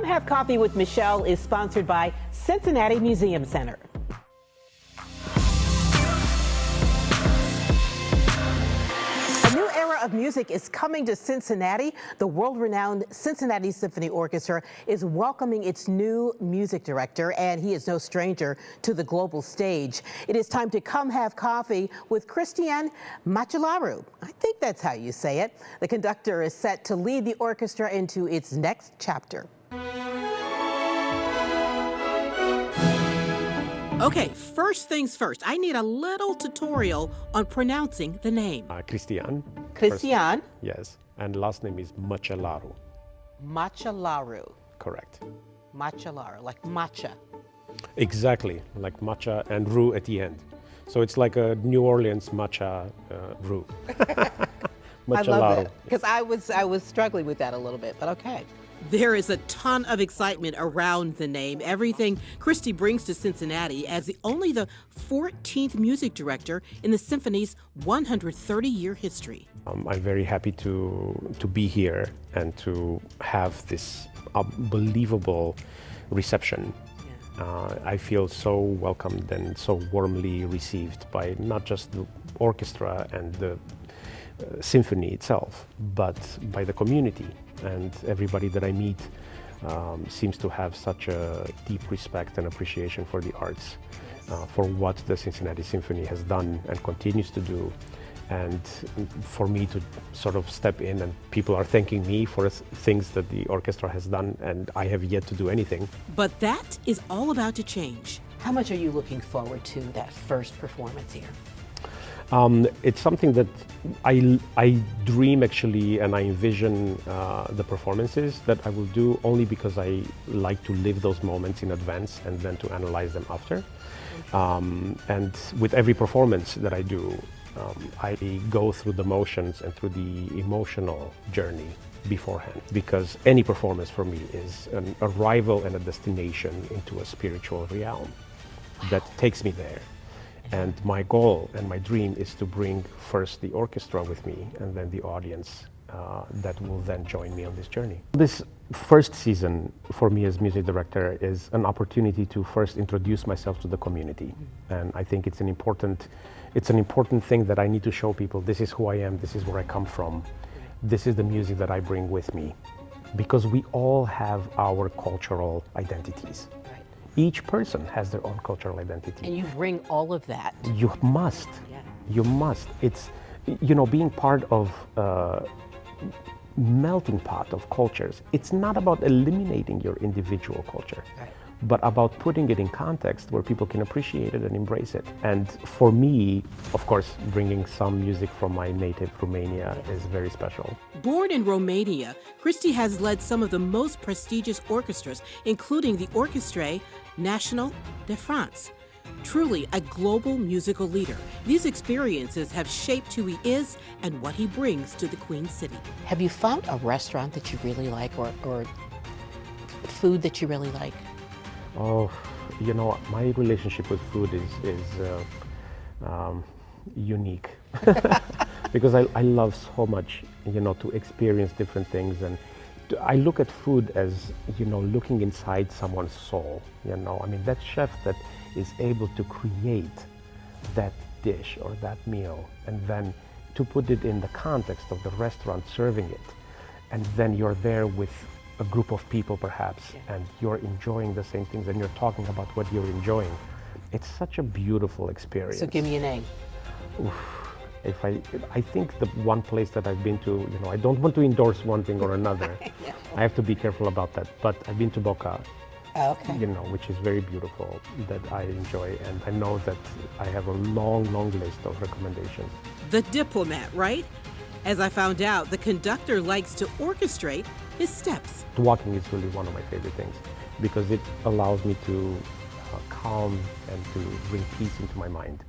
Have Coffee with Michelle is sponsored by Cincinnati Museum Center. A new era of music is coming to Cincinnati. The world-renowned Cincinnati Symphony Orchestra is welcoming its new music director, and he is no stranger to the global stage. It is time to come have coffee with Cristian Măcelaru. I think that's how you say it. The conductor is set to lead the orchestra into its next chapter. Okay, first things first. I need a little tutorial on pronouncing the name. Cristian. Cristian? Yes, and last name is Măcelaru. Măcelaru. Correct. Măcelaru, like matcha. Exactly, like matcha and roux at the end. So it's like a New Orleans matcha roux. I love it, because I was struggling with that a little bit, but okay. There is a ton of excitement around the name. Everything Cristi brings to Cincinnati as only the 14th music director in the symphony's 130-year history. I'm very happy to be here and to have this unbelievable reception. Yeah. I feel so welcomed and so warmly received by not just the orchestra and the symphony itself, but by the community. And everybody that I meet seems to have such a deep respect and appreciation for the arts, for what the Cincinnati Symphony has done and continues to do. And for me to sort of step in, and people are thanking me for things that the orchestra has done, and I have yet to do anything. But that is all about to change. How much are you looking forward to that first performance here? It's something that I dream actually, and I envision the performances that I will do only because I like to live those moments in advance and then to analyze them after. And with every performance that I do, I go through the motions and through the emotional journey beforehand, because any performance for me is an arrival and a destination into a spiritual realm that takes me there. And my goal and my dream is to bring first the orchestra with me and then the audience that will then join me on this journey. This first season for me as music director is an opportunity to first introduce myself to the community. And I think it's an important thing that I need to show people, this is who I am, this is where I come from, this is the music that I bring with me. Because we all have our cultural identities. Each person has their own cultural identity. And you bring all of that. You must. Yeah. You must. It's, being part of a melting pot of cultures. It's not about eliminating your individual culture, right, but about putting it in context where people can appreciate it and embrace it. And for me, of course, bringing some music from my native Romania is very special. Born in Romania, Cristi has led some of the most prestigious orchestras, including the Orchestre National de France. Truly a global musical leader. These experiences have shaped who he is and what he brings to the Queen City. Have you found a restaurant that you really like, or food that you really like? Oh, my relationship with food is unique because I love so much, to experience different things. And I look at food as, looking inside someone's soul, I mean, that chef that is able to create that dish or that meal and then to put it in the context of the restaurant serving it. And then you're there with a group of people perhaps, and you're enjoying the same things and you're talking about what you're enjoying. It's such a beautiful experience. So give me a name. Oof. I think the one place that I've been to, I don't want to endorse one thing or another. Yeah. I have to be careful about that. But I've been to Boca, okay, which is very beautiful, that I enjoy. And I know that I have a long, long list of recommendations. The diplomat, right? As I found out, the conductor likes to orchestrate his steps. Walking is really one of my favorite things because it allows me to calm and to bring peace into my mind.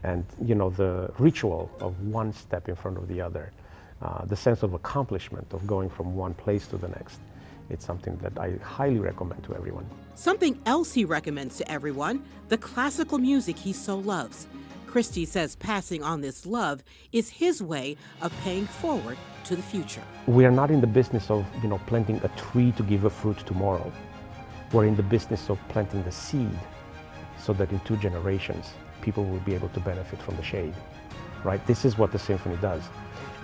And the ritual of one step in front of the other, the sense of accomplishment of going from one place to the next, it's something that I highly recommend to everyone. Something else he recommends to everyone, the classical music he so loves. Cristi says passing on this love is his way of paying forward to the future. We are not in the business of, planting a tree to give a fruit tomorrow. We're in the business of planting the seed so that in 2 generations, people will be able to benefit from the shade, right? This is what the symphony does.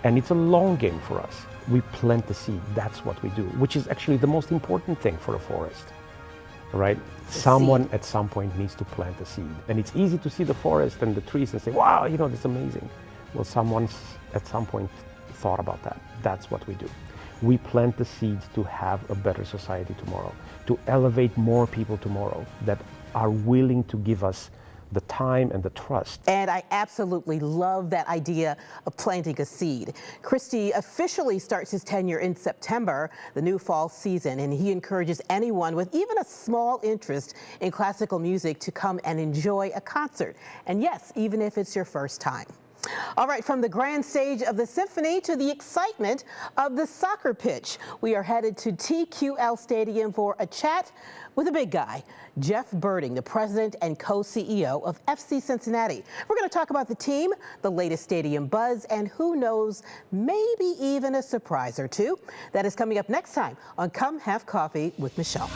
And it's a long game for us. We plant the seed, that's what we do, which is actually the most important thing for a forest, right? Someone at some point needs to plant the seed. And it's easy to see the forest and the trees and say, wow, that's amazing. Well, someone's at some point thought about that. That's what we do. We plant the seeds to have a better society tomorrow, to elevate more people tomorrow that are willing to give us the time and the trust. And I absolutely love that idea of planting a seed. Cristi officially starts his tenure in September, the new fall season, and he encourages anyone with even a small interest in classical music to come and enjoy a concert. And yes, even if it's your first time. All right, from the grand stage of the symphony to the excitement of the soccer pitch, we are headed to TQL Stadium for a chat with a big guy, Jeff Berding, the president and co-CEO of FC Cincinnati. We're going to talk about the team, the latest stadium buzz, and who knows, maybe even a surprise or two. That is coming up next time on Come Have Coffee with Michelle.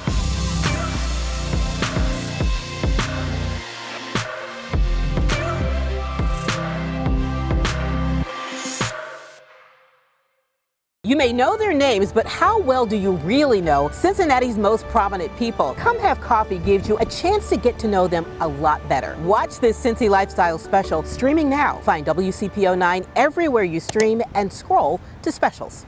You may know their names, but how well do you really know Cincinnati's most prominent people? Come Have Coffee gives you a chance to get to know them a lot better. Watch this Cincy Lifestyle special streaming now. Find WCPO 9 everywhere you stream and scroll to specials.